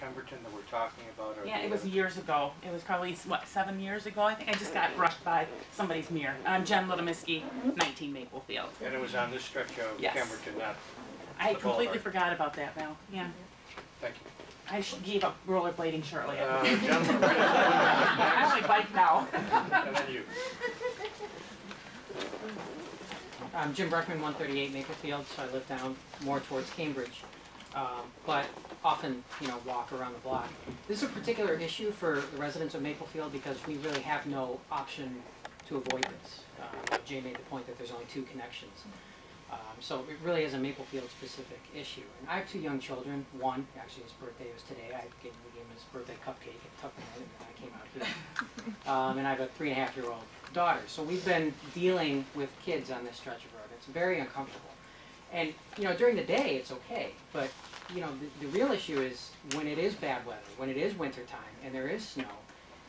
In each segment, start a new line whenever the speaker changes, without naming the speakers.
Pemberton that we're talking about?
Yeah, it was years ago. It was probably, what, 7 years ago? I think I just got brushed by somebody's mirror. I'm Jen Littlemiski, 19 Maplefield.
And it was on this stretch of
Yes.
Pemberton, not
I
the
completely
boulevard.
forgot about that, Val. Yeah.
Thank you.
I gave up rollerblading shortly after.
Gentleman,
I only bike now.
and then you.
I'm Jim Breckman, 138 Maplefield, so I live down more towards Cambridge, but often, walk around the block. This is a particular issue for the residents of Maplefield because we really have no option to avoid this. Jay made the point that there's only 2 connections. So it really is a Maplefield-specific issue. And I have 2 young children. One, actually his birthday was today. I gave him his birthday cupcake at Tuckman, and then I came out here. And I have a 3.5-year-old daughter. So we've been dealing with kids on this stretch of road. It's very uncomfortable. And, during the day it's okay. But, the real issue is when it is bad weather, when it is wintertime and there is snow,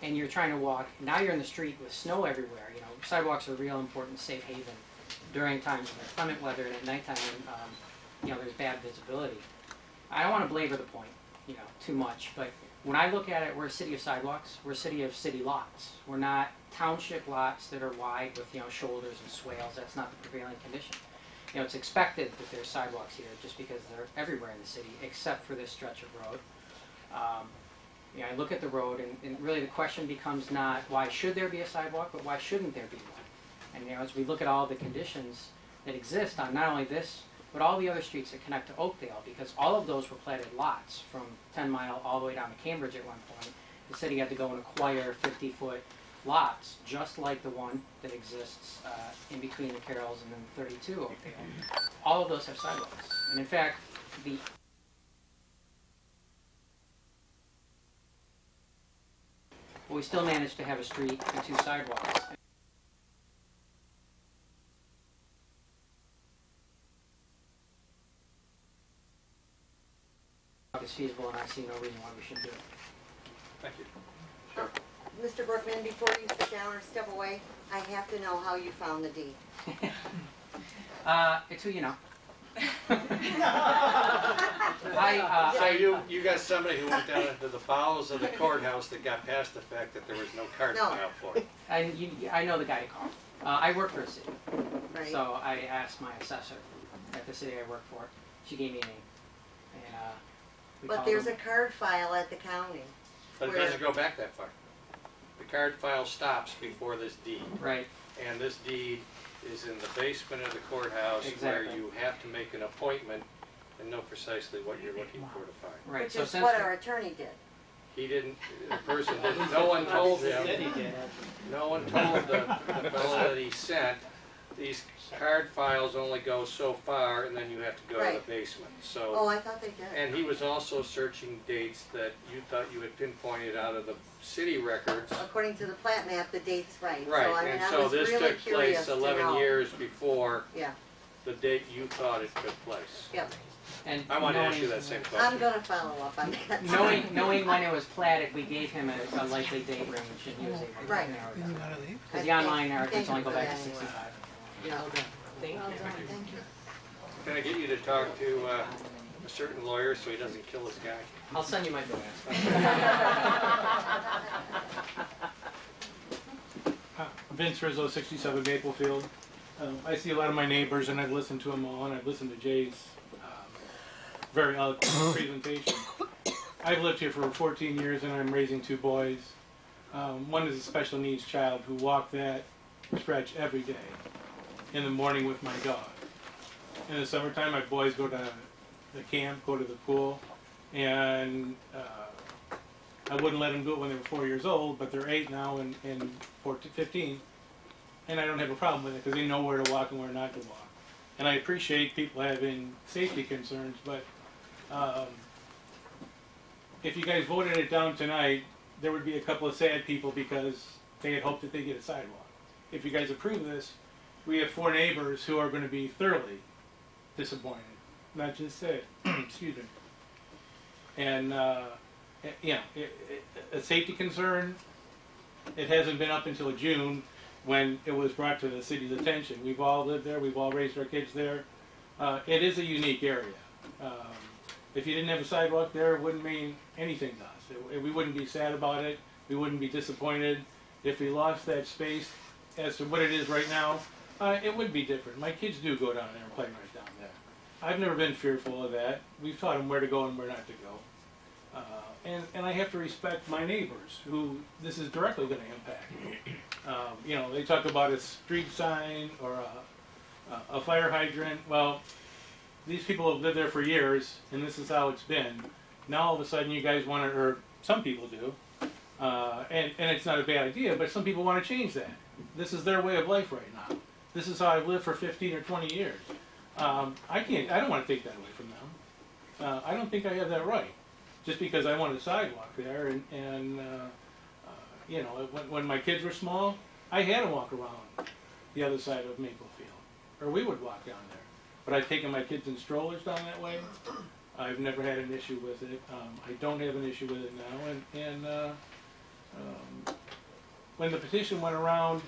and you're trying to walk, now you're in the street with snow everywhere. Sidewalks are a real important safe haven during times of inclement weather and at nighttime when there's bad visibility. I don't want to belabor the point, too much, but when I look at it, we're a city of sidewalks. We're a city of city lots. We're not township lots that are wide with shoulders and swales. That's not the prevailing condition. It's expected that there's sidewalks here just because they're everywhere in the city except for this stretch of road. I look at the road and really the question becomes not why should there be a sidewalk, but why shouldn't there be one? And as we look at all the conditions that exist on not only this, but all the other streets that connect to Oakdale, because all of those were platted lots from 10 Mile all the way down to Cambridge at one point. The city had to go and acquire 50-foot lots, just like the one that exists in between the Carrolls and then 32 Oakdale. All of those have sidewalks. And in fact, we still managed to have a street and 2 sidewalks. It's feasible, and I see no reason why we shouldn't do it.
Thank you. Sure.
Mr. Brookman, before you sit down or step away, I have to know how you found the deed.
It's who you know.
So you got somebody who went down into the bowels of the courthouse that got past the fact that there was no card file for it.
And I know the guy to call. I work for a city,
Right.
so I asked my assessor at the city I work for. She gave me a name, and we
But
called
there's
them.
a card file at the county.
But it doesn't go back that far. The card file stops before this deed.
Right.
And this deed is in the basement of the courthouse where
Exactly.
you have to make an appointment and know precisely what you're looking for to find.
Right.
Which
So
is
since
what our attorney did.
He didn't, the person didn't, no one told him, no one told the fellow that he sent, these card files only go so far and then you have to go to
Right.
the basement.
Oh,
So,
I thought they did.
and he was also searching dates that you thought you had pinpointed out of the city records.
According to the plat map, the date's right. So,
Right,
I mean,
and
I
so
was
this
really
took
curious
place
to
11
know.
years before
Yeah,
the date you thought it took place.
yep.
And
I want to ask
knowing-
you that same
I'm
question.
going to follow up on that.
knowing when it was platted, we gave him a likely date range, and he was able to
Right.
narrow it down. Because the
Thank-
online
thank
articles
you
only go
for
back to
that anyway.
65.
Yeah.
Thank
Well
you.
done, thank you.
Can I get you to talk to a certain lawyer so he doesn't kill this guy?
I'll send you my bill.
Vince Rizzo, 67 Maplefield. I see a lot of my neighbors, and I've listened to them all, and I've listened to Jay's very eloquent presentation. I've lived here for 14 years, and I'm raising 2 boys. One is a special needs child who walked that stretch every day in the morning with my dog. In the summertime, my boys go to the camp, go to the pool, and I wouldn't let them do it when they were 4 years old, but they're 8 now and 15, and I don't have a problem with it because they know where to walk and where not to walk. And I appreciate people having safety concerns, but if you guys voted it down tonight, there would be a couple of sad people because they had hoped that they'd get a sidewalk. If you guys approve this, we have 4 neighbors who are going to be thoroughly disappointed, not just sad, excuse me. And a safety concern, it hasn't been up until June when it was brought to the city's attention. We've all lived there, we've all raised our kids there. It is a unique area. If you didn't have a sidewalk there, it wouldn't mean anything to us. We wouldn't be sad about it. We wouldn't be disappointed. If we lost that space as to what it is right now, it would be different. My kids do go down there and play right down there. I've never been fearful of that. We've taught them where to go and where not to go. And I have to respect my neighbors who this is directly going to impact. You know, they talk about a street sign or a fire hydrant. Well, these people have lived there for years, and this is how it's been. Now all of a sudden you guys want to, or some people do, and it's not a bad idea, but some people want to change that. This is their way of life right now. This is how I've lived for 15 or 20 years. I don't want to take that away from them. I don't think I have that right. Just because I want a sidewalk there, and you know, when my kids were small, I had to walk around the other side of Maple Field, or we would walk down there. But I've taken my kids in strollers down that way. I've never had an issue with it. I don't have an issue with it now. And when the petition went around,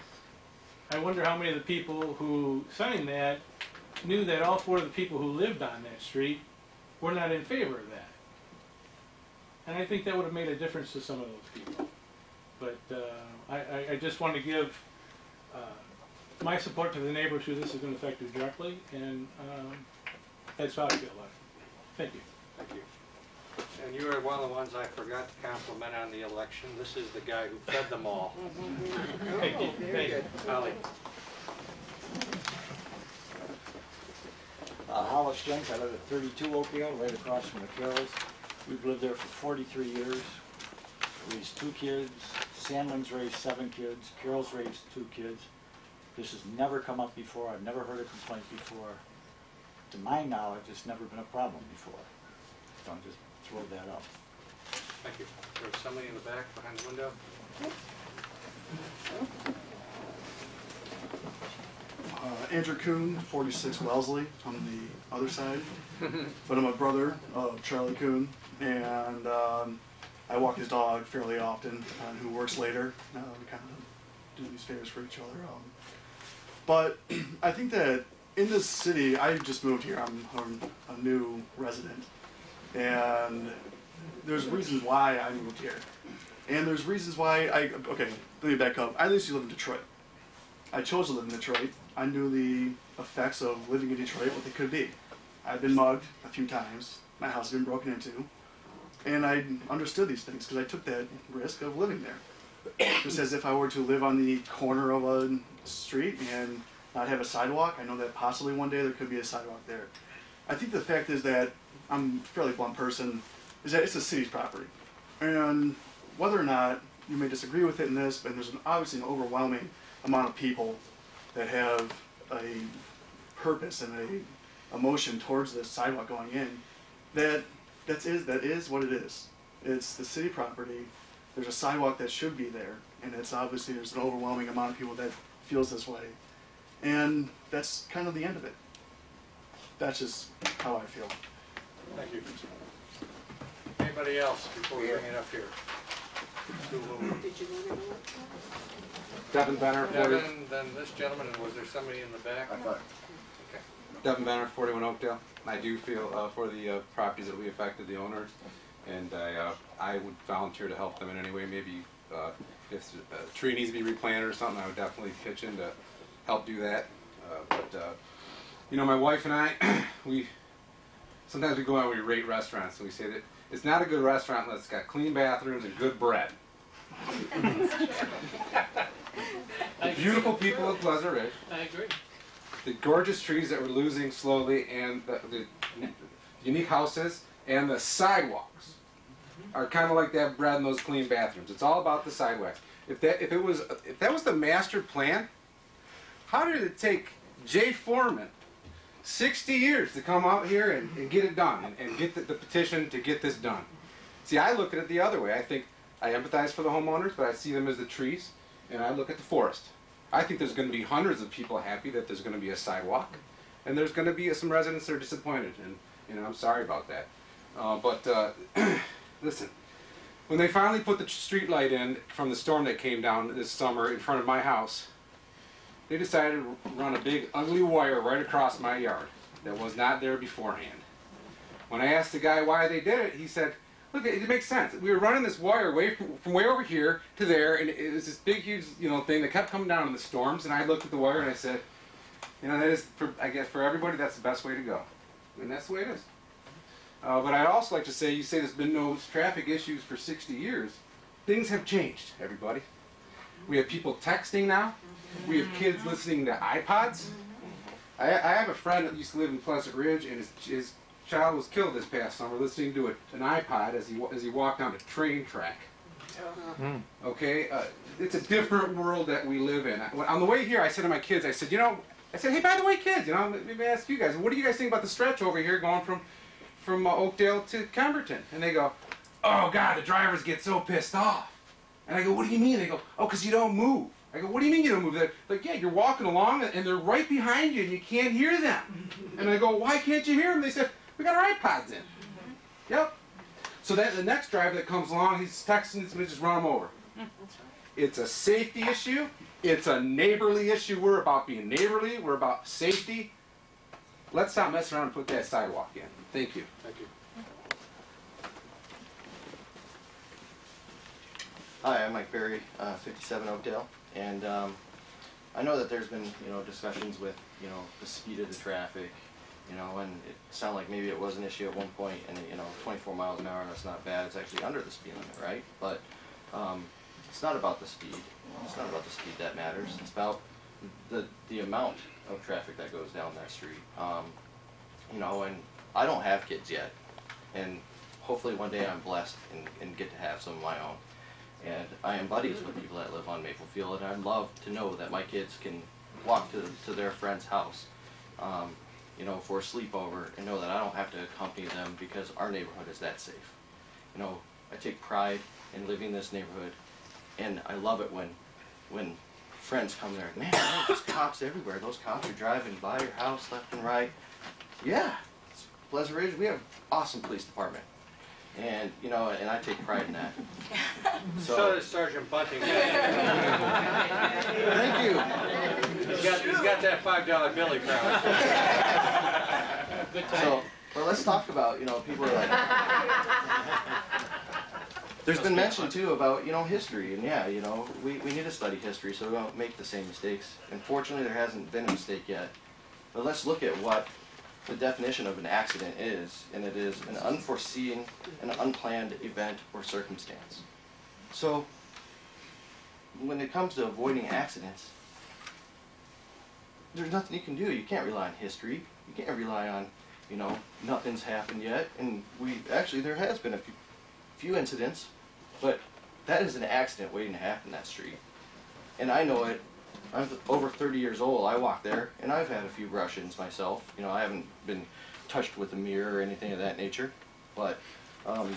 I wonder how many of the people who signed that knew that all 4 of the people who lived on that street were not in favor of that. And I think that would have made a difference to some of those people. But I just want to give my support to the neighbors who this is going to affect directly, and that's how I feel about it. Thank you.
Thank you. And you were one of the ones I forgot to compliment on the election. This is the guy who fed them all.
Thank you. Thank you.
Holly.
Hollis Jenks, I live at 32 Oakdale, right across from the Carrolls. We've lived there for 43 years. Raised 2 kids. Sandling's raised 7 kids. Carroll's raised 2 kids. This has never come up before. I've never heard a complaint before. To my knowledge, it's never been a problem before. So I'll just throw that up.
Thank you. There's somebody in the back behind the window.
Andrew Kuhn, 46 Wellesley, on the other side. But I'm a brother of Charlie Kuhn, and I walk his dog fairly often, who works later. We kind of do these favors for each other. But I think that in this city, I just moved here. I'm a new resident. And there's reasons why I moved here. And there's reasons why okay, let me back up. I used to live in Detroit. I chose to live in Detroit. I knew the effects of living in Detroit, what they could be. I'd been mugged a few times. My house had been broken into. And I understood these things because I took that risk of living there. Just as if I were to live on the corner of a street and not have a sidewalk, I know that possibly one day there could be a sidewalk there. I think the fact is that I'm a fairly blunt person, is that it's the city's property. And whether or not you may disagree with it in this, but there's obviously an overwhelming amount of people that have a purpose and a emotion towards this sidewalk going in, that is what it is. It's the city property. There's a sidewalk that should be there, and it's obviously there's an overwhelming amount of people that feels this way. And that's kind of the end of it. That's just how I feel.
Thank you. Anybody else before we bring it up here?
Did you want to know?
Devin Benner,
Devin, then this gentleman, and was there somebody in the back?
I thought.
Okay.
Devin Benner, 41 Oakdale. I do feel for the properties that we affected, the owners, and I would volunteer to help them in any way. Maybe if a tree needs to be replanted or something, I would definitely pitch in to help do that. But you know, my wife and I, sometimes we go out and we rate restaurants, and we say that it's not a good restaurant unless it's got clean bathrooms and good bread. The beautiful people of Pleasant Ridge.
I agree.
The gorgeous trees that we're losing slowly, and the unique houses, and the sidewalks are kind of like that bread and those clean bathrooms. It's all about the sidewalks. If that was the master plan, how did it take Jay Foreman 60 years to come out here and get it done and get the petition to get this done? See, I look at it the other way. I think I empathize for the homeowners, but I see them as the trees, and I look at the forest. I think there's going to be hundreds of people happy that there's going to be a sidewalk, and there's going to be some residents that are disappointed, and you know, I'm sorry about that. But listen, when they finally put the street light in from the storm that came down this summer in front of my house, they decided to run a big ugly wire right across my yard that was not there beforehand. When I asked the guy why they did it, he said, look, it makes sense. We were running this wire away from way over here to there, and it was this big, huge, thing that kept coming down in the storms. And I looked at the wire and I said, that is, I guess for everybody, that's the best way to go. And that's the way it is. But I'd also like to say, you say there's been no traffic issues for 60 years. Things have changed, everybody. We have people texting now. We have kids listening to iPods. I have a friend that used to live in Pleasant Ridge, and his child was killed this past summer listening to an iPod as he walked on a train track. Okay, it's a different world that we live in. On the way here, I said to my kids, I said, hey, by the way, kids, maybe ask you guys, what do you guys think about the stretch over here going from Oakdale to Cumberton? And they go, oh God, the drivers get so pissed off. And I go, what do you mean? They go, oh, because you don't move. I go, what do you mean you don't move? They're like, yeah, you're walking along and they're right behind you and you can't hear them. And I go, why can't you hear them? They said, we got our iPods in. Yep. So then the next driver that comes along, he's texting, we just run him over. It's a safety issue. It's a neighborly issue. We're about being neighborly. We're about safety. Let's stop messing around and put that sidewalk in. Thank you.
Thank you.
Hi, I'm Mike Berry, 57 Oakdale, and I know that there's been, discussions with, the speed of the traffic, and it sounded like maybe it was an issue at one point, and 24 miles an hour, that's not bad. It's actually under the speed limit, right? But it's not about the speed. It's not about the speed that matters. It's about the amount of traffic that goes down that street. And I don't have kids yet, and hopefully one day I'm blessed and get to have some of my own. And I am buddies with people that live on Maplefield, and I'd love to know that my kids can walk to their friend's house, for a sleepover, and know that I don't have to accompany them because our neighborhood is that safe. I take pride in living in this neighborhood, and I love it when friends come there. Man, there's cops everywhere. Those cops are driving by your house left and right. Yeah, it's Pleasant Ridge, we have an awesome police department. And, and I take pride in that.
So does Sergeant Bunting.
Thank you.
He's got that $5 Billy crowd.
Good time.
So, well, let's talk about, people are like... There's been mention, too, about, history. And, yeah, we need to study history so we don't make the same mistakes. Unfortunately, there hasn't been a mistake yet. But let's look at what the definition of an accident is, and it is an unforeseen and unplanned event or circumstance. So, when it comes to avoiding accidents, there's nothing you can do. You can't rely on history. You can't rely on, nothing's happened yet. And there has been a few incidents, but that is an accident waiting to happen, that street. And I know it. I'm over 30 years old. I walk there, and I've had a few brush-ins myself. I haven't been touched with a mirror or anything of that nature, but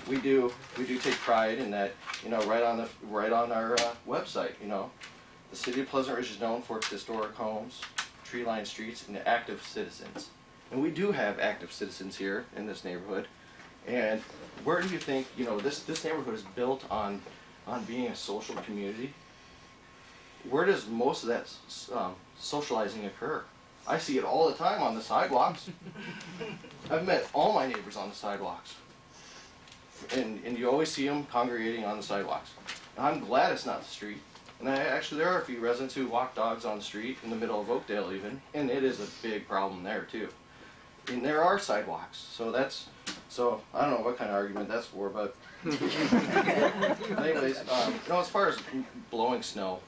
we do take pride in that. Right on our website. The city of Pleasant Ridge is known for its historic homes, tree-lined streets, and active citizens. And we do have active citizens here in this neighborhood. And where do you think this neighborhood is built on being a social community? Where does most of that socializing occur? I see it all the time on the sidewalks. I've met all my neighbors on the sidewalks. And you always see them congregating on the sidewalks. And I'm glad it's not the street. And there are a few residents who walk dogs on the street in the middle of Oakdale even, and it is a big problem there too. And there are sidewalks, so I don't know what kind of argument that's for, but anyways, as far as blowing snow,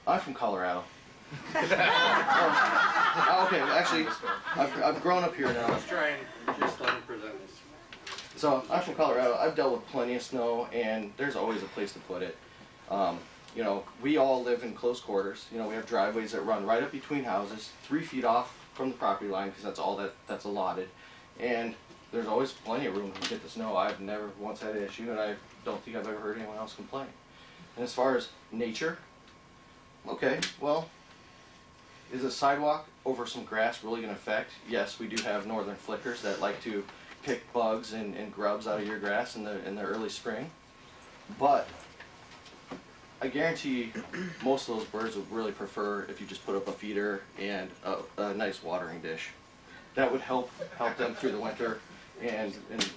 I'm from Colorado. Okay, actually, I've grown up here now.
Let's try and just let him present this.
So, I'm from Colorado. I've dealt with plenty of snow, and there's always a place to put it. We all live in close quarters. We have driveways that run right up between houses, 3 feet off from the property line, because that's all that's allotted. And there's always plenty of room to get the snow. I've never once had an issue, and I don't think I've ever heard anyone else complain. And as far as nature, okay, well, is a sidewalk over some grass really going to affect? Yes, we do have northern flickers that like to pick bugs and grubs out of your grass in the early spring. But I guarantee most of those birds would really prefer if you just put up a feeder and a nice watering dish. that would help them through the winter and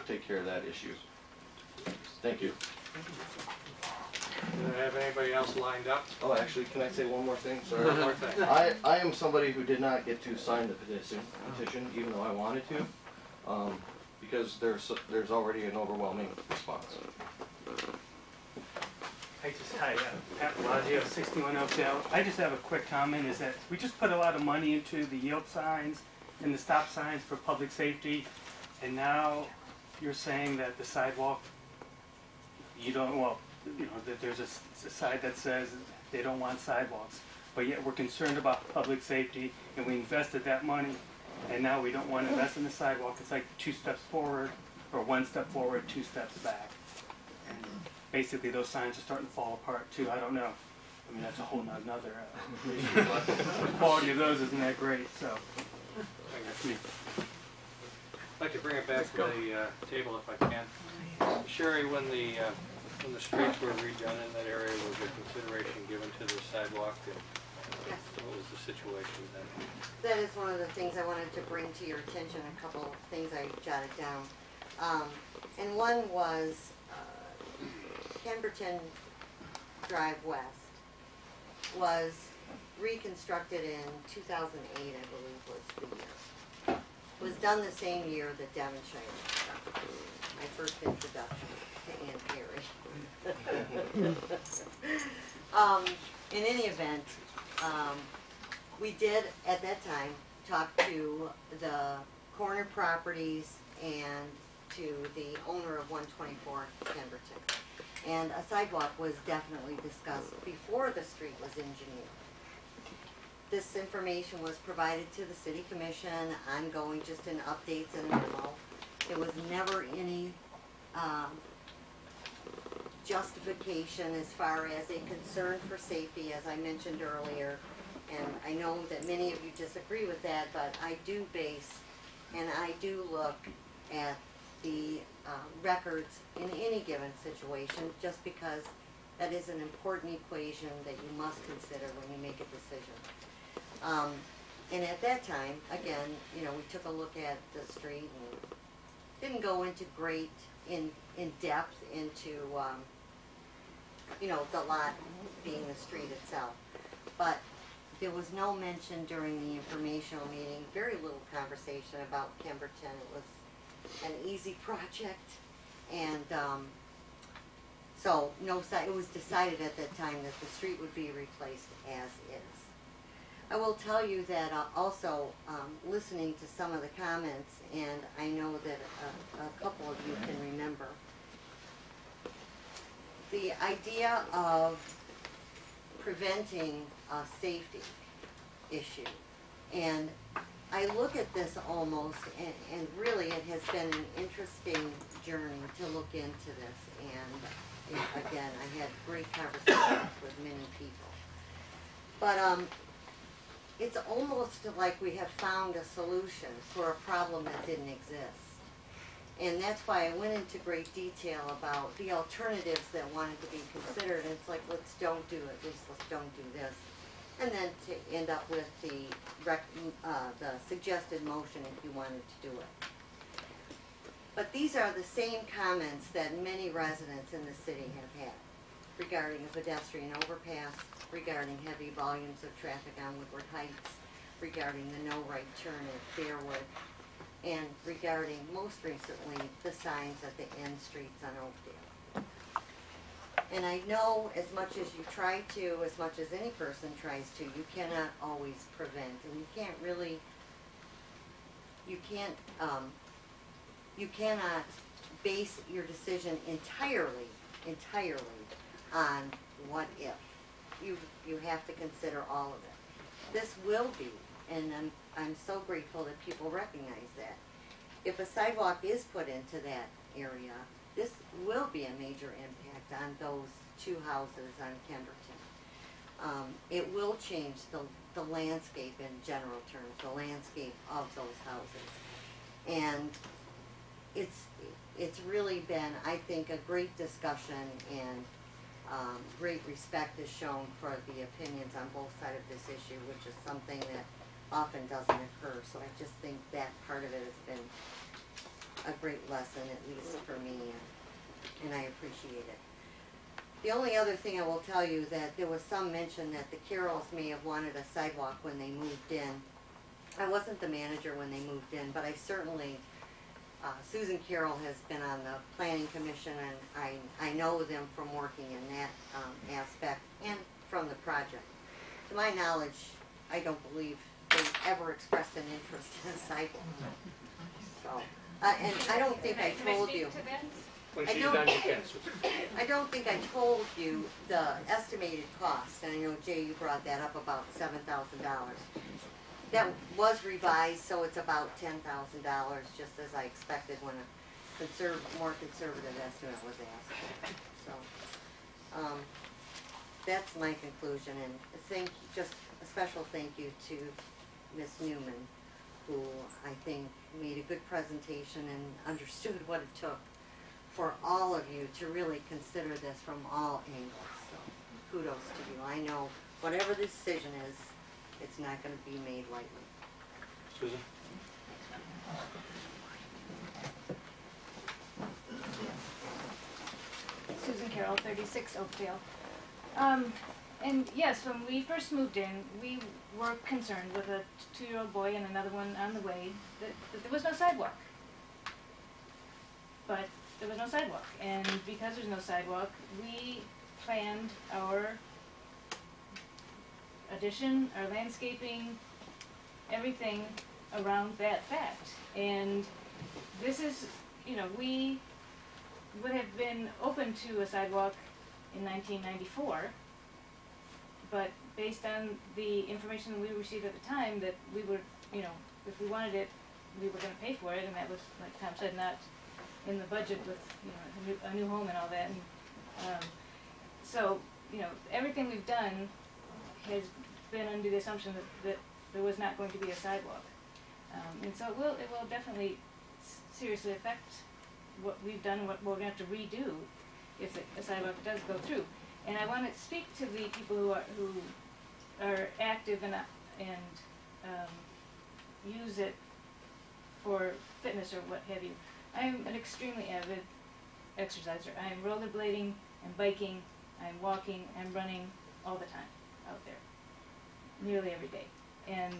take care of that issue. Thank you.
Do I have anybody else lined up?
Oh, actually, can I say one more thing? Sorry.
One more thing.
I am somebody who did not get to sign the petition, even though I wanted to, because there's already an overwhelming response.
Hi, Pat Bellagio, 61 Oakdale. I just have a quick comment, is that we just put a lot of money into the yield signs and the stop signs for public safety, and now you're saying that the sidewalk, you don't, well, you know, that there's a side that says they don't want sidewalks, but yet we're concerned about public safety, and we invested that money, and now we don't want to invest in the sidewalk. It's like 2 steps forward, or 1 step forward, 2 steps back. And basically those signs are starting to fall apart too. I don't know. I mean, that's a whole nother issue, but the quality of those isn't that great, so that's me.
I'd like to bring it back to the table if I can. Sherry, when the streets were redone in that area, was there consideration given to the sidewalk? And
Yes.
what was the situation then?
That is one of the things I wanted to bring to your attention, a couple of things I jotted down. And one was Pemberton Drive West was reconstructed in 2008, I believe was the year. It was done the same year that Devonshire was done. My first introduction to Ann Perry. In any event, we did at that time talk to the corner properties and to the owner of 124 Pemberton. And a sidewalk was definitely discussed before the street was engineered. This information was provided to the city commission, ongoing, just in updates and memo. There was never any justification as far as a concern for safety, as I mentioned earlier. And I know that many of you disagree with that, but I do base and I do look at the records in any given situation, just because that is an important equation that you must consider when you make a decision. And at that time, again, you know, we took a look at the street and didn't go into great in depth into you know, the lot being the street itself. But there was no mention during the informational meeting, very little conversation about Pemberton. It was an easy project, and so it was decided at that time that the street would be replaced as is. I will tell you that also listening to some of the comments, and I know that a couple of you can remember, the idea of preventing a safety issue. And I look at this almost, and really it has been an interesting journey to look into this. And again, I had great conversations with many people. But it's almost like we have found a solution for a problem that didn't exist. And that's why I went into great detail about the alternatives that wanted to be considered. And it's like, let's don't do it, at least let's don't do this. And then to end up with the suggested motion if you wanted to do it. But these are the same comments that many residents in the city have had regarding a pedestrian overpass, regarding heavy volumes of traffic on Woodward Heights, regarding the no right turn at Fairwood, and regarding, most recently, the signs at the end streets on Oakdale. And I know as much as you try to, as much as any person tries to, you cannot always prevent, and you can't really, you cannot base your decision entirely on what if. You have to consider all of it. This will be, and I'm so grateful that people recognize that. If a sidewalk is put into that area, this will be a major impact on those 2 houses on Pemberton. It will change the landscape in general terms, the landscape of those houses. And it's really been, I think, a great discussion, and great respect is shown for the opinions on both sides of this issue, which is something that often doesn't occur. So I just think that part of it has been a great lesson, at least for me, and I appreciate it. The only other thing I will tell you, that there was some mention that the Carrolls may have wanted a sidewalk when they moved in. I wasn't the manager when they moved in, but I certainly, Susan Carroll has been on the planning commission, and I know them from working in that aspect and from the project. To my knowledge, I don't believe they've ever expressed an interest in a sidewalk. So, and I don't think I told you.
When
I
she's
don't-
done, you can.
I don't think I told you the estimated cost, and I know Jay, you brought that up, about $7,000. That was revised, so it's about $10,000, just as I expected when a more conservative estimate was asked. So, that's my conclusion, and just a special thank you to Ms. Newman, who I think made a good presentation and understood what it took for all of you to really consider this from all angles. So kudos to you. I know whatever the decision is, it's not going to be made lightly.
Susan?
Susan Carroll, 36 Oakdale. And yes, when we first moved in, we were concerned with a 2-year-old boy and another one on the way that there was no sidewalk. But there was no sidewalk, and because there's no sidewalk, we planned our addition, our landscaping, everything around that fact. And this is, you know, we would have been open to a sidewalk in 1994, but based on the information we received at the time, that we were, you know, if we wanted it, we were going to pay for it, and that was, like Tom said, not in the budget with, you know, a new home and all that. And, so, you know, everything we've done has been under the assumption that there was not going to be a sidewalk. And so it will definitely seriously affect what we've done and what we're going to have to redo if a sidewalk does go through. And I want to speak to the people who are active and use it for fitness or what have you. I'm an extremely avid exerciser. I'm rollerblading, I'm biking, I'm walking, I'm running all the time out there, nearly every day. And,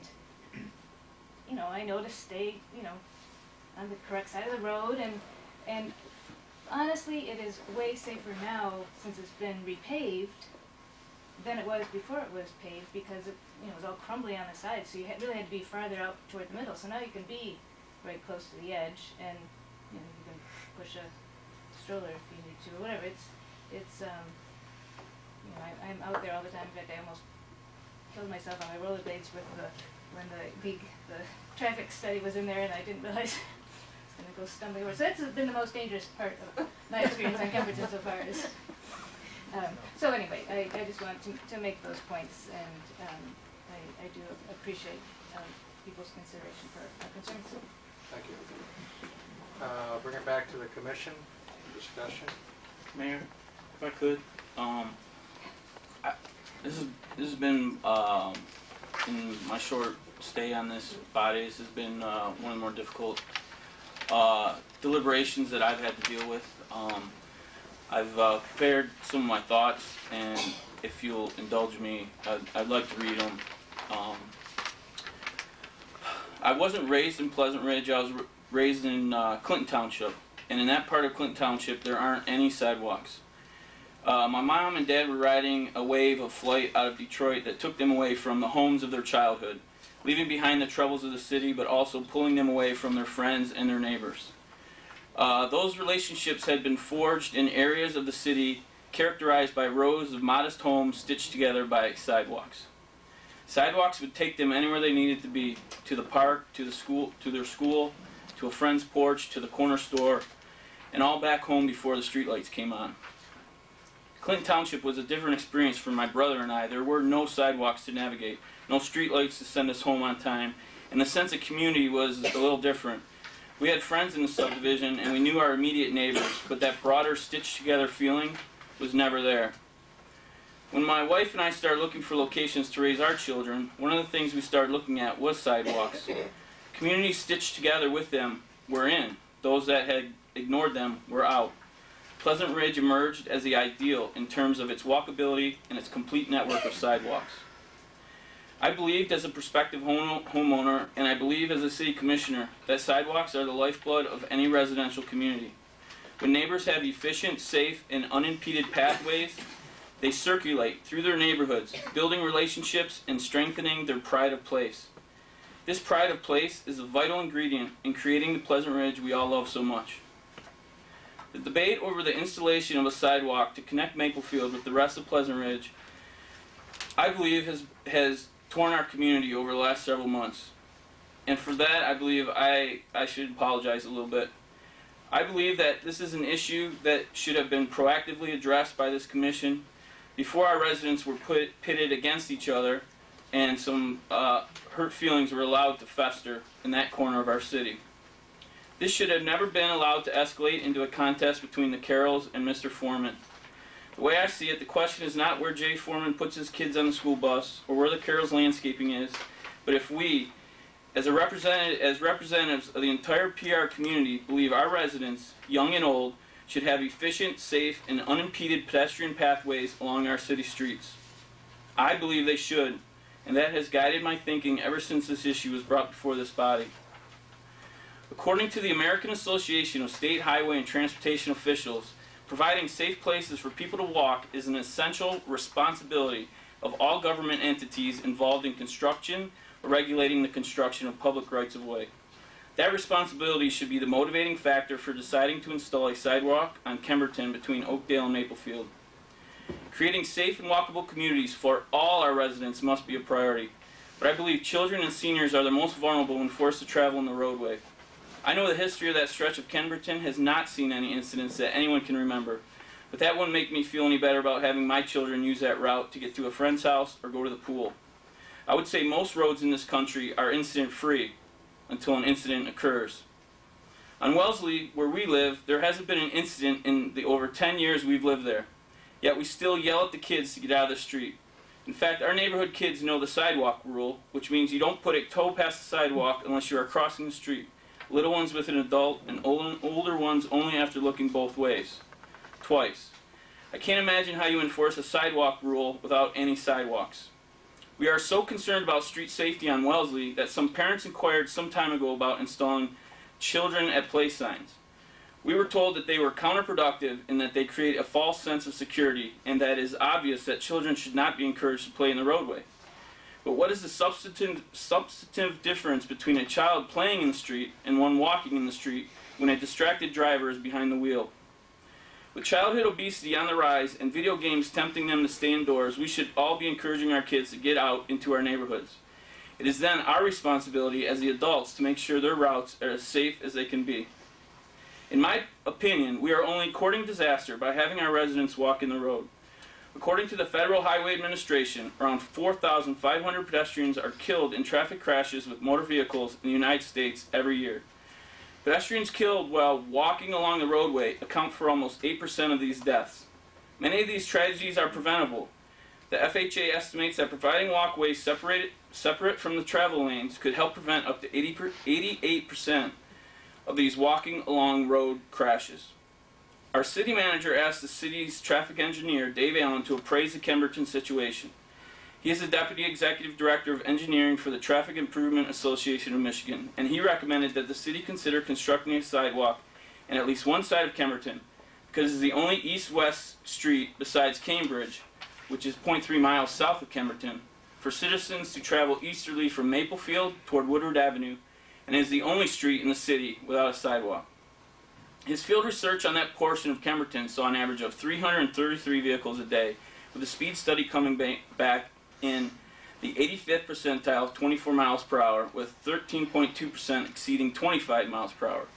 you know, I know to stay, you know, on the correct side of the road, and honestly, it is way safer now since it's been repaved than it was before it was paved, because it, you know, it was all crumbly on the sides, so you really had to be farther out toward the middle. So now you can be right close to the edge, and you know, you can push a stroller if you need to, or whatever. It's you know, I'm out there all the time. In fact, I almost killed myself on my rollerblades when the traffic study was in there, and I didn't realize I was going to go stumbling over. So that's been the most dangerous part of my experience on Kemperton so far. So anyway, I just wanted to make those points, and I do appreciate people's consideration for our concerns.
Thank you. Bring it back to the commission. Discussion.
Mayor, if I could, this has been in my short stay on this body. This has been one of the more difficult deliberations that I've had to deal with. I've prepared some of my thoughts, and if you'll indulge me, I'd like to read them. I wasn't raised in Pleasant Ridge. I was raised in Clinton Township, and in that part of Clinton Township, there aren't any sidewalks. My mom and dad were riding a wave of flight out of Detroit that took them away from the homes of their childhood, leaving behind the troubles of the city, but also pulling them away from their friends and their neighbors. Those relationships had been forged in areas of the city characterized by rows of modest homes stitched together by sidewalks. Sidewalks would take them anywhere they needed to be, to the park, to the school, to their school, to a friend's porch, to the corner store, and all back home before the streetlights came on. Clinton Township was a different experience for my brother and I. There were no sidewalks to navigate, no streetlights to send us home on time, and the sense of community was a little different. We had friends in the subdivision, and we knew our immediate neighbors, but that broader, stitched-together feeling was never there. When my wife and I started looking for locations to raise our children, one of the things we started looking at was sidewalks. Communities stitched together with them were in. Those that had ignored them were out. Pleasant Ridge emerged as the ideal in terms of its walkability and its complete network of sidewalks. I believed as a prospective homeowner, and I believe as a city commissioner, that sidewalks are the lifeblood of any residential community. When neighbors have efficient, safe, and unimpeded pathways, they circulate through their neighborhoods, building relationships and strengthening their pride of place. This pride of place is a vital ingredient in creating the Pleasant Ridge we all love so much. The debate over the installation of a sidewalk to connect Maplefield with the rest of Pleasant Ridge, I believe has torn our community over the last several months. And for that, I believe I should apologize a little bit. I believe that this is an issue that should have been proactively addressed by this commission before our residents were pitted against each other and some hurt feelings were allowed to fester in that corner of our city. This should have never been allowed to escalate into a contest between the Carrolls and Mr. Foreman. The way I see it, the question is not where Jay Foreman puts his kids on the school bus or where the Carrolls landscaping is, but if we, as representatives of the entire PR community, believe our residents, young and old, should have efficient, safe, and unimpeded pedestrian pathways along our city streets. I believe they should, and that has guided my thinking ever since this issue was brought before this body. According to the American Association of State Highway and Transportation Officials, providing safe places for people to walk is an essential responsibility of all government entities involved in construction or regulating the construction of public rights-of-way. That responsibility should be the motivating factor for deciding to install a sidewalk on Kemberton between Oakdale and Maplefield. Creating safe and walkable communities for all our residents must be a priority, but I believe children and seniors are the most vulnerable when forced to travel on the roadway. I know the history of that stretch of Kemberton has not seen any incidents that anyone can remember, but that wouldn't make me feel any better about having my children use that route to get to a friend's house or go to the pool. I would say most roads in this country are incident-free until an incident occurs. On Wellesley, where we live, there hasn't been an incident in the over 10 years we've lived there. Yet we still yell at the kids to get out of the street. In fact, our neighborhood kids know the sidewalk rule, which means you don't put a toe past the sidewalk unless you are crossing the street. Little ones with an adult, and older ones only after looking both ways. Twice. I can't imagine how you enforce a sidewalk rule without any sidewalks. We are so concerned about street safety on Wellesley that some parents inquired some time ago about installing children at play signs. We were told that they were counterproductive and that they create a false sense of security, and that it is obvious that children should not be encouraged to play in the roadway. But what is the substantive difference between a child playing in the street and one walking in the street when a distracted driver is behind the wheel? With childhood obesity on the rise and video games tempting them to stay indoors, we should all be encouraging our kids to get out into our neighborhoods. It is then our responsibility as the adults to make sure their routes are as safe as they can be. In my opinion, we are only courting disaster by having our residents walk in the road. According to the Federal Highway Administration, around 4,500 pedestrians are killed in traffic crashes with motor vehicles in the United States every year. Pedestrians killed while walking along the roadway account for almost 8% of these deaths. Many of these tragedies are preventable. The FHA estimates that providing walkways separate from the travel lanes could help prevent up to 88% of these walking along road crashes. Our city manager asked the city's traffic engineer, Dave Allen, to appraise the Kemberton situation. He is the Deputy Executive Director of Engineering for the Traffic Improvement Association of Michigan, and he recommended that the city consider constructing a sidewalk in at least one side of Kemberton, because it is the only east-west street besides Cambridge, which is 0.3 miles south of Kemberton, for citizens to travel easterly from Maplefield toward Woodward Avenue, and is the only street in the city without a sidewalk. His field research on that portion of Kemberton saw an average of 333 vehicles a day, with a speed study coming back in the 85th percentile of 24 miles per hour, with 13.2% exceeding 25 miles per hour.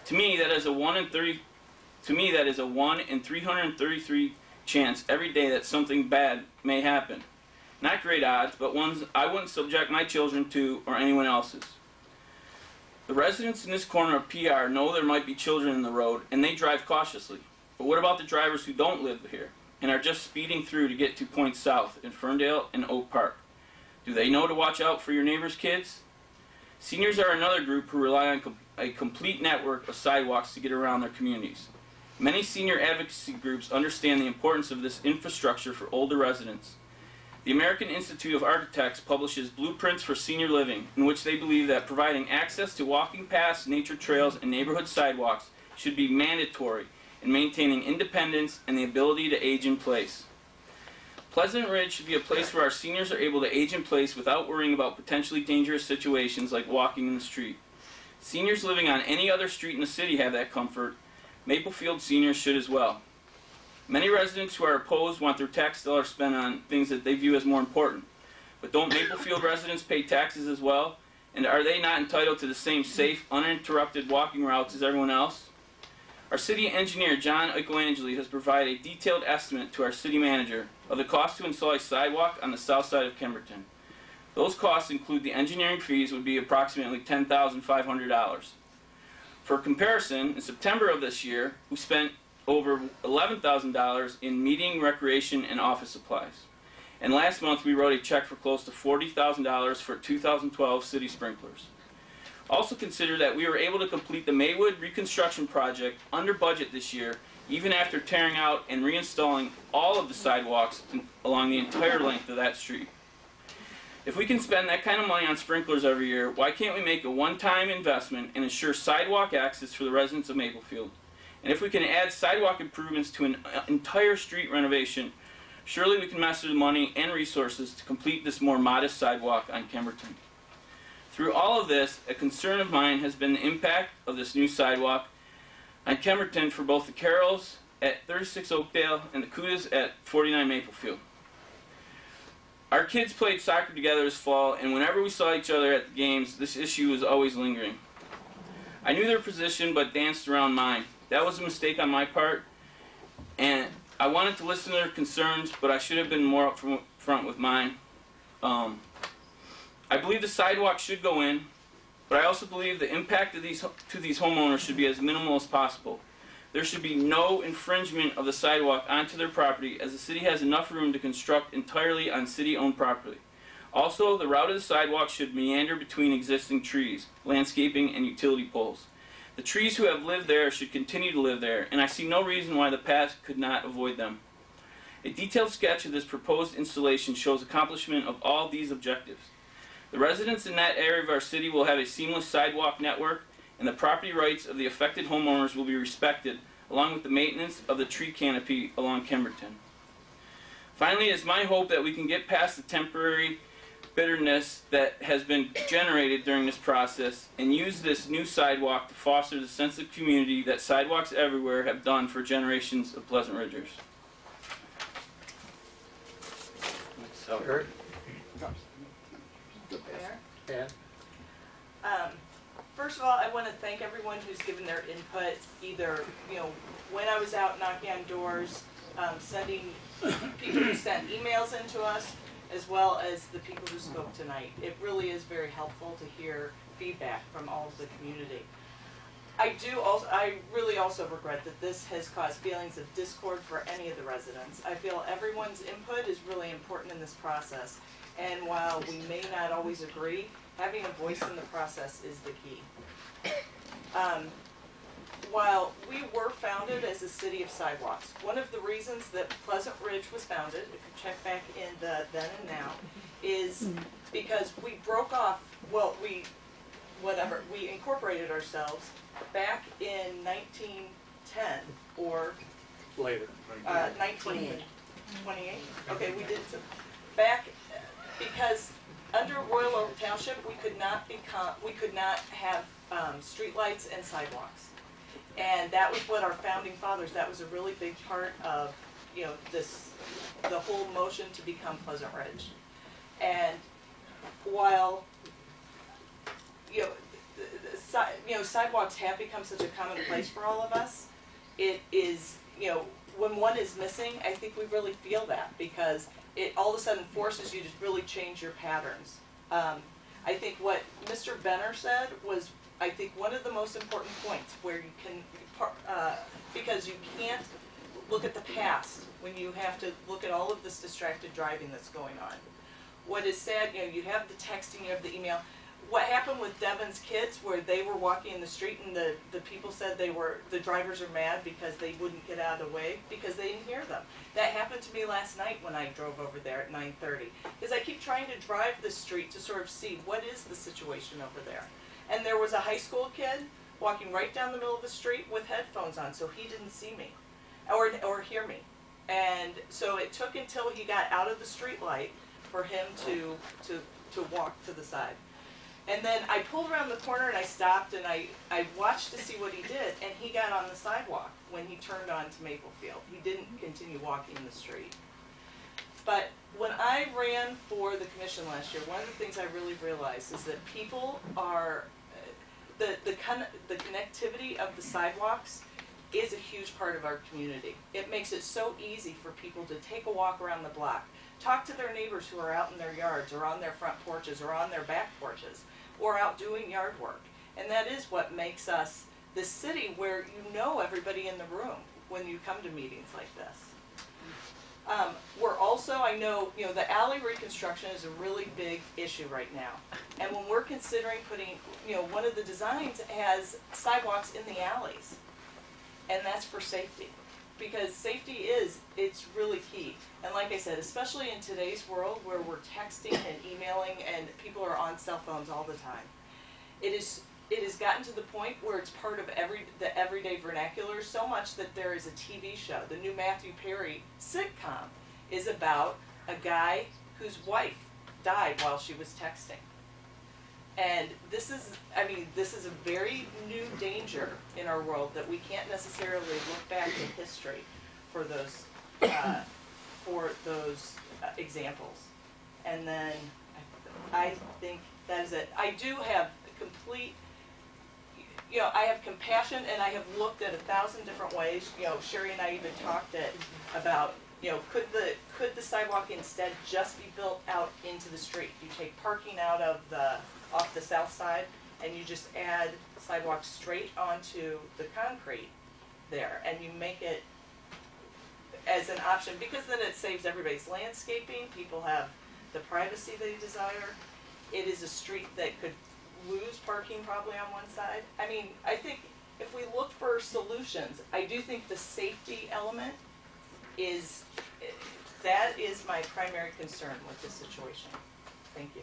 To me, that is a 1 in 333 chance every day that something bad may happen. Not great odds, but ones I wouldn't subject my children to or anyone else's. The residents in this corner of PR know there might be children in the road, and they drive cautiously. But what about the drivers who don't live here? and are just speeding through to get to points south in Ferndale and Oak Park. Do they know to watch out for your neighbor's kids? Seniors are another group who rely on a complete network of sidewalks to get around their communities. Many senior advocacy groups understand the importance of this infrastructure for older residents. The American Institute of Architects publishes blueprints for senior living, in which they believe that providing access to walking paths, nature trails, and neighborhood sidewalks should be mandatory in maintaining independence and the ability to age in place. Pleasant Ridge should be a place where our seniors are able to age in place without worrying about potentially dangerous situations like walking in the street. Seniors living on any other street in the city have that comfort. Maplefield seniors should as well. Many residents who are opposed want their tax dollars spent on things that they view as more important. But don't Maplefield residents pay taxes as well? And are they not entitled to the same safe, uninterrupted walking routes as everyone else? Our city engineer, John Eichelangeli, has provided a detailed estimate to our city manager of the cost to install a sidewalk on the south side of Kemberton. Those costs include the engineering fees would be approximately $10,500. For comparison, in September of this year, we spent over $11,000 in meeting, recreation, and office supplies. And last month we wrote a check for close to $40,000 for 2012 city sprinklers. Also consider that we were able to complete the Maywood reconstruction project under budget this year, even after tearing out and reinstalling all of the sidewalks along the entire length of that street. If we can spend that kind of money on sprinklers every year, why can't we make a one-time investment and ensure sidewalk access for the residents of Maplefield? And if we can add sidewalk improvements to an entire street renovation, surely we can master the money and resources to complete this more modest sidewalk on Kemberton. Through all of this, a concern of mine has been the impact of this new sidewalk on Kemberton for both the Carrolls at 36 Oakdale and the Kudas at 49 Maplefield. Our kids played soccer together this fall, and whenever we saw each other at the games, this issue was always lingering. I knew their position, but danced around mine. That was a mistake on my part, and I wanted to listen to their concerns, but I should have been more upfront with mine. I believe the sidewalk should go in, but I also believe the impact of to these homeowners should be as minimal as possible. There should be no infringement of the sidewalk onto their property, as the city has enough room to construct entirely on city-owned property. Also, the route of the sidewalk should meander between existing trees, landscaping, and utility poles. The trees who have lived there should continue to live there, and I see no reason why the path could not avoid them. A detailed sketch of this proposed installation shows accomplishment of all these objectives. The residents in that area of our city will have a seamless sidewalk network, and the property rights of the affected homeowners will be respected, along with the maintenance of the tree canopy along Kemberton. Finally, it is my hope that we can get past the temporary bitterness that has been generated during this process and use this new sidewalk to foster the sense of community that sidewalks everywhere have done for generations of Pleasant Ridgers.
Eric?
Mayor?
Ann?
First of all, I want to thank everyone who's given their input, either, when I was out knocking on doors, sending people who sent emails in to us, as well as the people who spoke tonight. It really is very helpful to hear feedback from all of the community. I really also regret that this has caused feelings of discord for any of the residents. I feel everyone's input is really important in this process. And while we may not always agree, having a voice in the process is the key. While we were founded as a city of sidewalks, one of the reasons that Pleasant Ridge was founded, if you check back in the then and now, is because we broke off, we incorporated ourselves back in 1910 or
Later.
1928. Okay, we did some back because under Royal Oak Township we could not have streetlights and sidewalks, and that was what our founding fathers. That was a really big part of the whole motion to become Pleasant Ridge. And while sidewalks have become such a common place for all of us, it is, when one is missing, I think we really feel that, because it all of a sudden forces you to really change your patterns. I think what Mr. Benner said was, I think, one of the most important points, where you can, because you can't look at the past, when you have to look at all of this distracted driving that's going on. What is sad, you know, you have the texting, you have the email. What happened with Devon's kids, where they were walking in the street and the people said the drivers are mad because they wouldn't get out of the way because they didn't hear them. That happened to me last night when I drove over there at 9:30. Because I keep trying to drive this street to sort of see what is the situation over there. And there was a high school kid walking right down the middle of the street with headphones on, so he didn't see me or hear me. And so it took until he got out of the street light for him to walk to the side. And then I pulled around the corner and I stopped and I watched to see what he did, and he got on the sidewalk when he turned onto Maplefield. He didn't continue walking the street. But when I ran for the commission last year, one of the things I really realized is that people are, the connectivity of the sidewalks is a huge part of our community. It makes it so easy for people to take a walk around the block, talk to their neighbors who are out in their yards or on their front porches or on their back porches or out doing yard work. And that is what makes us this city where you know everybody in the room when you come to meetings like this. We're also, I know, you know, the alley reconstruction is a really big issue right now. And when we're considering putting, you know, one of the designs has sidewalks in the alleys. And that's for safety. Because safety it's really key. And like I said, especially in today's world where we're texting and emailing and people are on cell phones all the time, it has gotten to the point where it's part of the everyday vernacular so much that there is a TV show. The new Matthew Perry sitcom is about a guy whose wife died while she was texting. And this is a very new danger in our world that we can't necessarily look back to history for those examples. And then I think that is it. I do have complete, you know, I have compassion, and I have looked at 1,000 different ways. You know, Sherry and I even talked about, you know, could the sidewalk instead just be built out into the street? You take parking out of off the south side, and you just add sidewalks straight onto the concrete there, and you make it as an option, because then it saves everybody's landscaping. People have the privacy they desire. It is a street that could lose parking probably on one side. I mean, I think if we look for solutions, I do think the safety element is my primary concern with this situation. Thank you.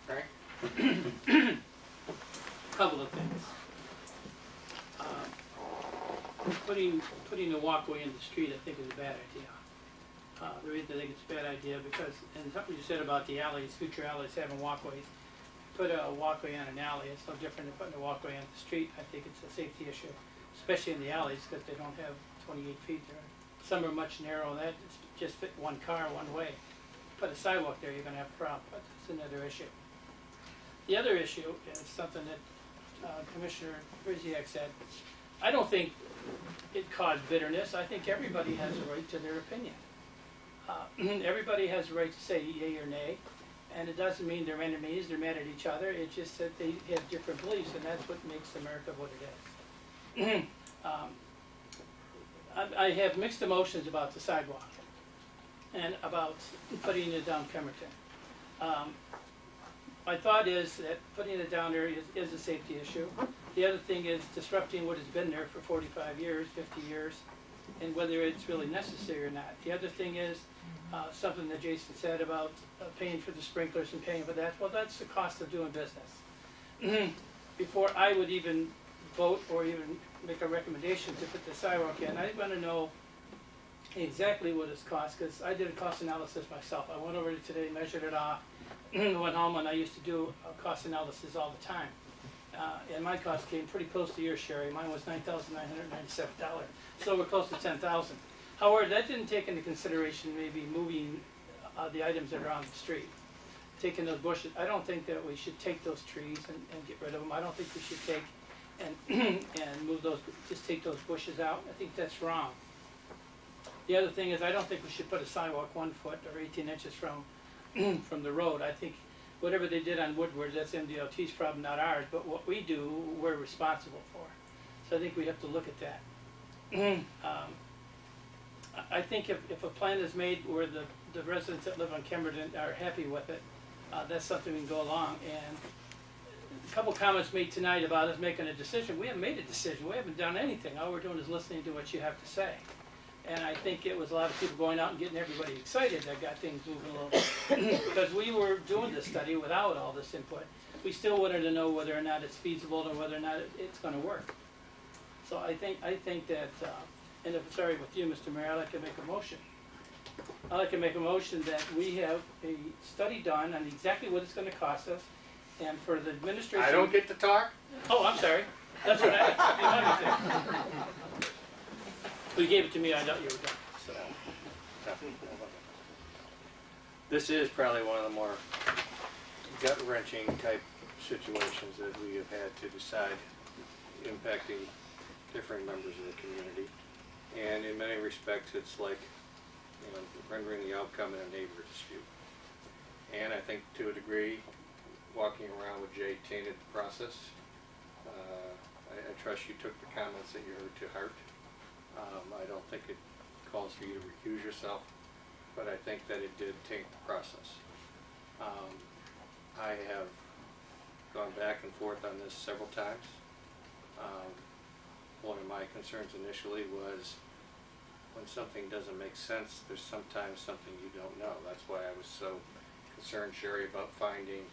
Frank?
Couple of things. Putting a walkway in the street, I think, is a bad idea. The reason I think it's a bad idea because, and something you said about the alleys, future alleys having walkways. Put a walkway on an alley, it's no different than putting a walkway on the street. I think it's a safety issue, especially in the alleys because they don't have 28 feet there. Some are much narrower, that just fit one car one way. Put a sidewalk there, you're going to have a problem, but that's another issue. The other issue is something that Commissioner Brisiak said. I don't think it caused bitterness. I think everybody has a right to their opinion. Everybody has a right to say yay or nay, and it doesn't mean they're enemies, they're mad at each other. It's just that they have different beliefs, and that's what makes America what it is. I have mixed emotions about the sidewalk and about putting it down Kemerton. My thought is that putting it down there is a safety issue. The other thing is disrupting what has been there for 45 years, 50 years, and whether it's really necessary or not. The other thing is something that Jason said about paying for the sprinklers and paying for that. Well, that's the cost of doing business. Before I would even vote or even make a recommendation to put the sidewalk in, I want to know exactly what it's cost, because I did a cost analysis myself. I went over it today, measured it off, went home, and I used to do a cost analysis all the time. And my cost came pretty close to yours, Sherry. Mine was $9,997, so we're close to $10,000. However, that didn't take into consideration maybe moving the items that are on the street, taking those bushes. I don't think that we should take those trees and get rid of them. I don't think we should take and move those, just take those bushes out. I think that's wrong. The other thing is I don't think we should put a sidewalk 1 foot or 18 inches from the road. I think whatever they did on Woodward, that's MDOT's problem, not ours, but what we do, we're responsible for. So I think we have to look at that. I think if a plan is made where the residents that live on Kemerton are happy with it, that's something we can go along. And a couple comments made tonight about us making a decision. We haven't made a decision. We haven't done anything. All we're doing is listening to what you have to say. And I think it was a lot of people going out and getting everybody excited that got things moving a little bit. Because we were doing this study without all this input. We still wanted to know whether or not it's feasible and whether or not it's going to work. So I think that, and if it's all right with you, Mr. Mayor, I'd like to make a motion. I'd like to make a motion that we have a study done on exactly what it's going to cost us, and for the administration.
I don't get to talk?
Oh, I'm sorry. That's what I. You gave it to me. I thought you were done. So.
This is probably one of the more gut-wrenching type situations that we have had to decide, impacting different members of the community. And in many respects, it's like, you know, rendering the outcome in a neighbor dispute. And I think to a degree, walking around with Jay tainted the process. I trust you took the comments that you heard to heart. I don't think it calls for you to recuse yourself, but I think that it did taint the process. I have gone back and forth on this several times. One of my concerns initially was when something doesn't make sense, there's sometimes something you don't know. That's why I was so concerned, Sherry, about finding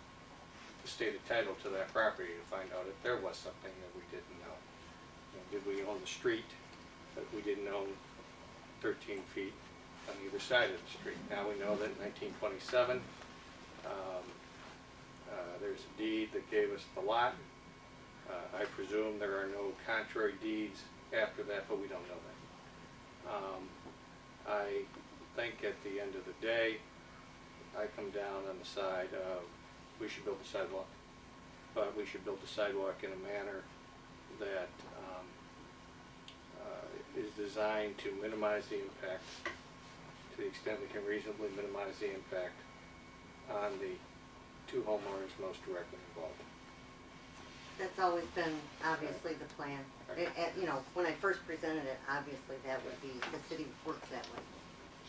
the stated title to that property to find out if there was something that we didn't know. You know, did we own the street that we didn't own 13 feet on either side of the street? Now we know that in 1927, there's a deed that gave us the lot. I presume there are no contrary deeds after that, but we don't know that. I think at the end of the day, I come down on the side of we should build a sidewalk, but we should build the sidewalk in a manner that is designed to minimize the impact, to the extent we can reasonably minimize the impact on the two homeowners most directly involved.
That's always been obviously the plan. You know, when I first presented it, obviously that would be, the city works that way.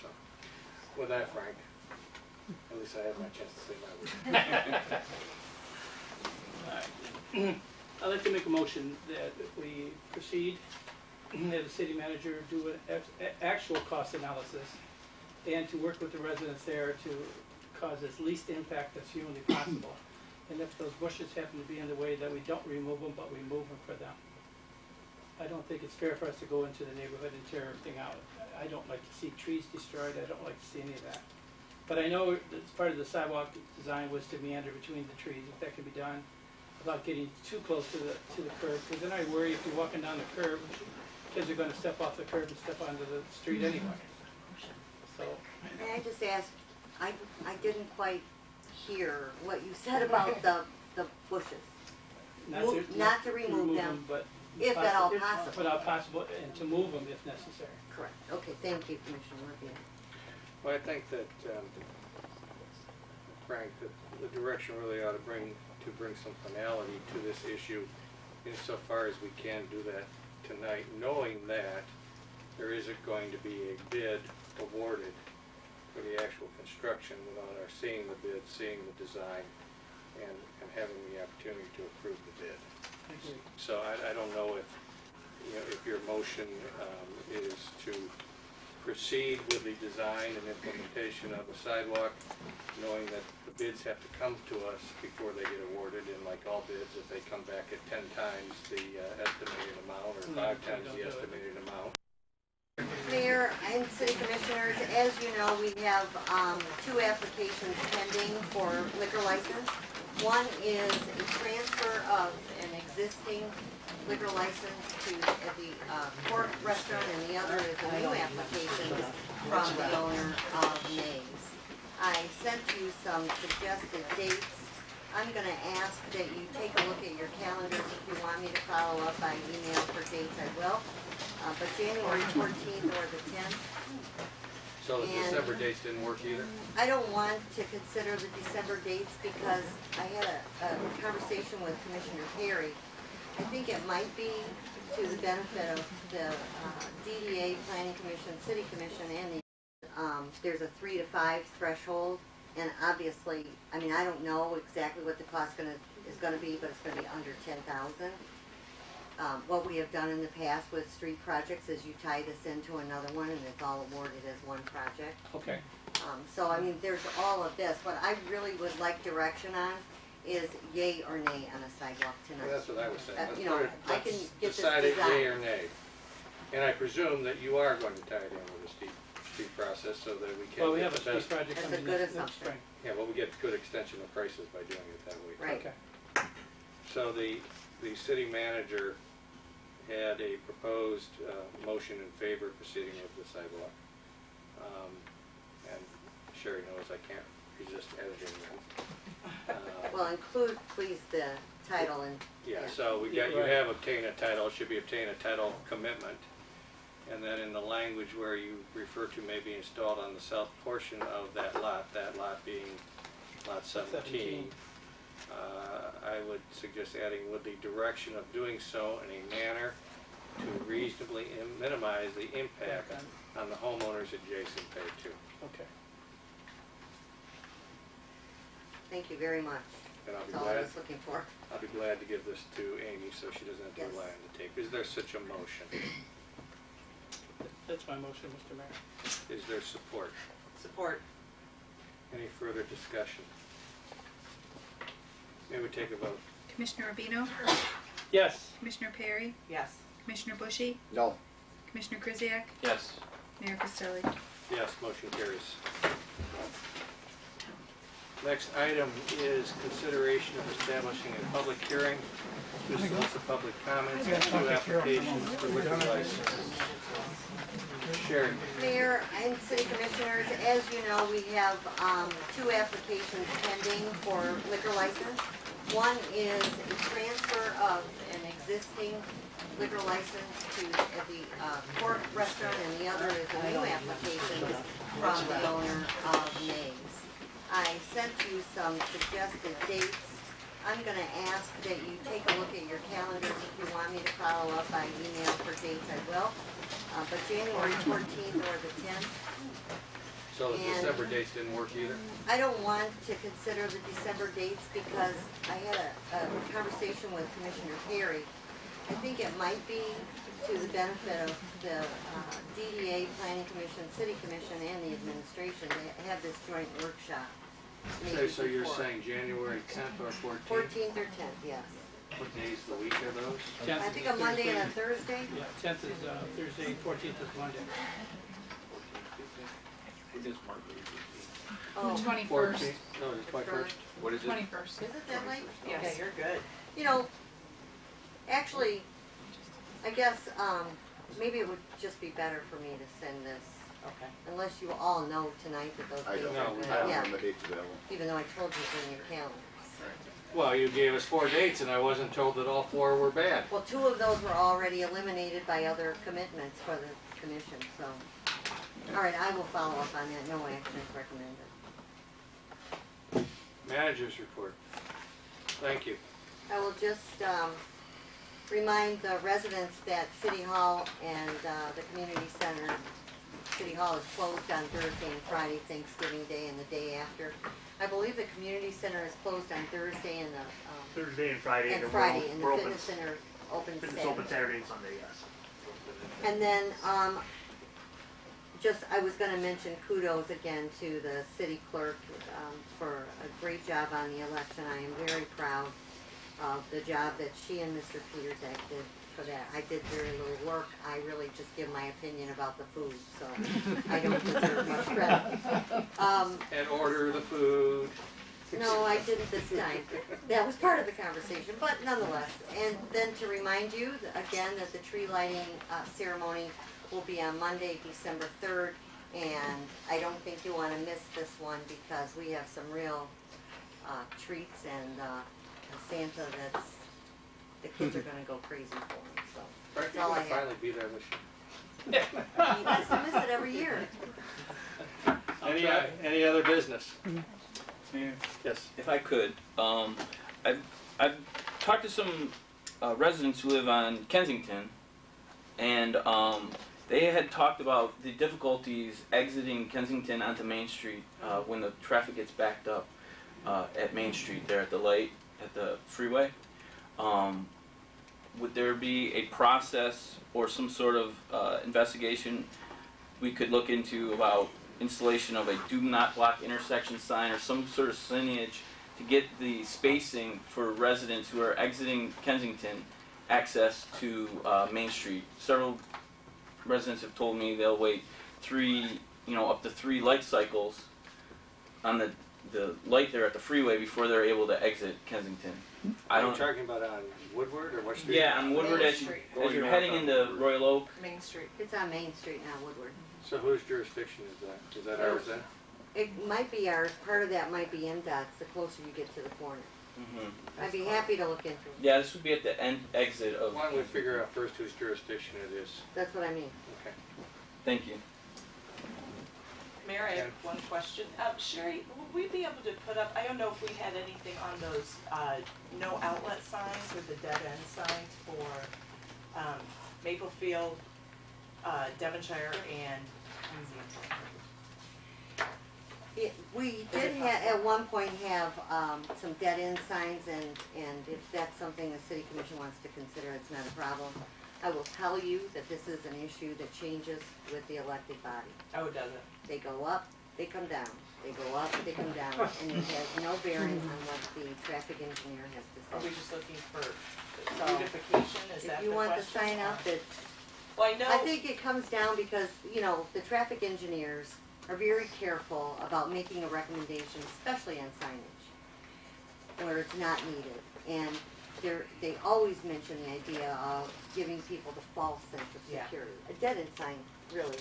So, with that, Frank, at least I have my chance to say my word.
I'd like to make a motion that we proceed, that the city manager do an actual cost analysis and to work with the residents there to cause as least impact as humanly possible. And if those bushes happen to be in the way, that we don't remove them, but we move them for them. I don't think it's fair for us to go into the neighborhood and tear everything out. I don't like to see trees destroyed. I don't like to see any of that. But I know that part of the sidewalk design was to meander between the trees, if that can be done without getting too close to the curb. Because then I worry if you're walking down the curb, kids are going to step off the curb and step onto the street anyway. So.
May I just ask, I didn't quite hear what you said about the bushes. Not to remove them,
but
if at all possible.
Without possible, and to move them if necessary.
Correct. Okay, thank you, Commissioner Murphy.
Well, I think that, Frank, that the direction really ought to bring some finality to this issue insofar as we can do that tonight, knowing that there isn't going to be a bid awarded for the actual construction without our seeing the bid, seeing the design, and having the opportunity to approve the bid. So I don't know if, you know, if your motion is to proceed with the design and implementation of the sidewalk, knowing that the bids have to come to us before they get awarded, and like all bids, if they come back at 10 times the estimated amount or 5 times the estimated amount.
Mayor and City Commissioners, as you know, we have 2 applications pending for liquor license. One is a transfer of an existing liquor license to the Cork Restaurant, and the other is a new application from the owner of Mays. I sent you some suggested dates. I'm going to ask that you take a look at your calendars. If you want me to follow up by email for dates, I will. But January 14th or the 10th.
So the December dates didn't work either?
I don't want to consider the December dates because I had a conversation with Commissioner Perry, I think it might be to the benefit of the DDA, Planning Commission, City Commission, and the, there's a 3 to 5 threshold, and obviously, I mean, I don't know exactly what the cost is gonna be, but it's gonna be under 10,000. What we have done in the past with street projects is you tie this into another one, and it's all awarded as one project.
Okay.
So, I mean, there's all of this. What I really would like direction on is yay or nay on a sidewalk tonight.
Well, that's what I was saying. Let's
You know,
put it-
I can
let's
get this
decide it
designed.
yea or nay. And I presume that you are going to tie it in with the street process so that we can
Well, we
get
have a
the
street
best.
project
That's a
coming
good
next
assumption.
spring.
Yeah, well, we get good extension of prices by doing it that way.
Right.
Okay.
So the city manager had a proposed motion in favor of proceeding with the sidewalk. And Sherry knows I can't resist editing them.
Well, include, please, the title and.
Yeah, so we got, you have obtained a title, it should be obtain a title commitment. And then in the language where you refer to may be installed on the south portion of that lot being lot 17. I would suggest adding with the direction of doing so in a manner to reasonably minimize the impact on the homeowners adjacent thereto.
Okay.
Thank you very much.
And I'll be
That's all I
glad,
was looking for.
I'll be glad to give this to Amy so she doesn't have to
Yes.
rely on the tape. Is there such a motion?
That's my motion, Mr. Mayor.
Is there support?
Support.
Any further discussion? May we take a vote?
Commissioner Rubino,
Yes.
Commissioner Perry,
Yes.
Commissioner Bushy,
No.
Commissioner Krzyjak,
Yes.
Mayor Costelli.
Yes, motion carries. Next item is consideration of establishing a public hearing to solicit public comments on 2 applications for liquor licenses. Sherry.
Mayor and city commissioners, as you know, we have 2 applications pending for liquor license. One is a transfer of an existing liquor license to the Court Restaurant, and the other is a new application from the owner of Nays. I sent you some suggested dates. I'm going to ask that you take a look at your calendars. If you want me to follow up by email for dates, I will. But January 14th or the 10th.
So the
And-
December dates didn't work either?
I don't want to consider the December dates because I had a conversation with Commissioner Perry. I think it might be to the benefit of the DDA, Planning Commission, City Commission, and the administration to have this joint workshop.
Okay,
maybe
so you're
before.
saying January 10th or 14th?
14th or 10th, yes.
What days of the week are those?
I think a Monday and a Thursday.
Yeah, 10th is Thursday, 14th is Monday.
Oh,
21st.
14th? No, the 21st.
What is it?
21st.
Is it that late?
Yes,
Okay.
you're good.
You know, actually, I guess maybe it would just be better for me to send this,
Okay.
unless you all know tonight that those dates
know.
are good.
I don't
Yeah,
the dates available.
even though I told you it's in your calendar.
Well, you gave us 4 dates and I wasn't told that all 4 were bad.
Well, 2 of those were already eliminated by other commitments for the commission, so. All right, I will follow up on that. No action is recommended.
Manager's report. Thank you.
I will just remind the residents that City Hall and the community center, City Hall is closed on Thursday and Friday, Thanksgiving Day and the day after. I believe the community center is closed on Thursday and the
Thursday and Friday,
and
and
Friday, and the
we're open.
fitness center is open
Fitness open
Saturday.
Saturday and Sunday, yes.
And then, just, I was gonna mention kudos again to the city clerk, for a great job on the election. I am very proud of the job that she and Mr. Peterzak did for that. I did very little work. I really just give my opinion about the food, so I don't deserve much credit.
And order the food.
No, I didn't this time. That was part of the conversation, but nonetheless. And then to remind you, again, that the tree lighting ceremony will be on Monday, December 3rd. And I don't think you want to miss this one because we have some real treats and a Santa that's, the kids are going to go crazy for him, so.
Frank,
That's
you're
all I
gonna
have.
finally be there this
He has to miss it every year.
year. Any other business?
Mayor,
Yes.
if I could, I've talked to some residents who live on Kensington, and they had talked about the difficulties exiting Kensington onto Main Street when the traffic gets backed up at Main Street there at the light, at the freeway. Would there be a process or some sort of investigation we could look into about installation of a do not block intersection sign or some sort of signage to get the spacing for residents who are exiting Kensington access to Main Street? Several residents have told me they'll wait up to three light cycles on the light there at the freeway before they're able to exit Kensington.
Are you talking about on Woodward or what street?
Yeah, on Woodward
Main
as
Street.
you're heading into Royal Oak.
Main Street.
It's on Main Street, not Woodward.
So whose jurisdiction is that? Is that ours then?
It might be ours, part of that might be MDOT's, the closer you get to the corner.
Mm-hmm.
I'd be happy to look into it.
Yeah, this would be at the exit of.
Why don't we figure out first whose jurisdiction it is?
That's what I mean.
Okay.
Thank you.
Mayor, I have one question. Sherry, would we be able to put up, I don't know if we had anything on those no outlet signs or the dead end signs for Maplefield, Devonshire, and Kensington?
We did at one point have some dead end signs, and if that's something the city commission wants to consider, it's not a problem. I will tell you that this is an issue that changes with the elected body.
Oh, does it?
They go up, they come down. They go up, they come down, and it has no bearing on what the traffic engineer has to say.
Are we just looking for beautification? Is that the question?
If you want the sign up, it's,
well, I know.
I think it comes down because, the traffic engineers are very careful about making a recommendation, especially on signage, where it's not needed. And they always mention the idea of giving people the false sense of security. A dead end sign, really,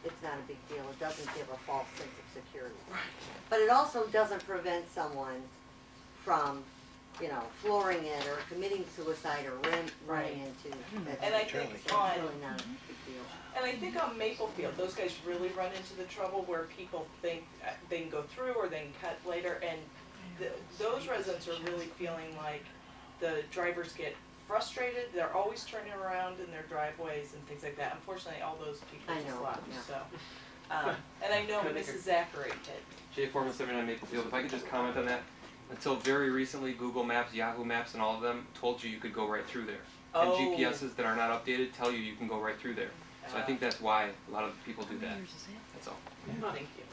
it's not a big deal. It doesn't give a false sense of security. But it also doesn't prevent someone from, flooring it or committing suicide or running into that.
And I think
it's
on,
really not a big deal.
and I think on Maplefield, those guys really run into the trouble where people think they can go through or they can cut later, and those residents are really feeling like the drivers get frustrated. They're always turning around in their driveways and things like that. Unfortunately, all those people
I
just
know,
left.
yeah.
So, and I know Mrs. Zachary did.
Jay Foreman, 79 Maplefield. If I could just comment on that. Until very recently, Google Maps, Yahoo Maps, and all of them told you could go right through there. And
Oh.
GPSs that are not updated tell you can go right through there. So I think that's why a lot of people do that. That's all.
Thank you.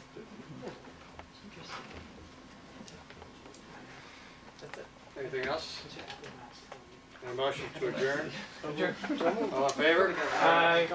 That's it.
Anything else? And a motion to adjourn? All in favor?
Aye.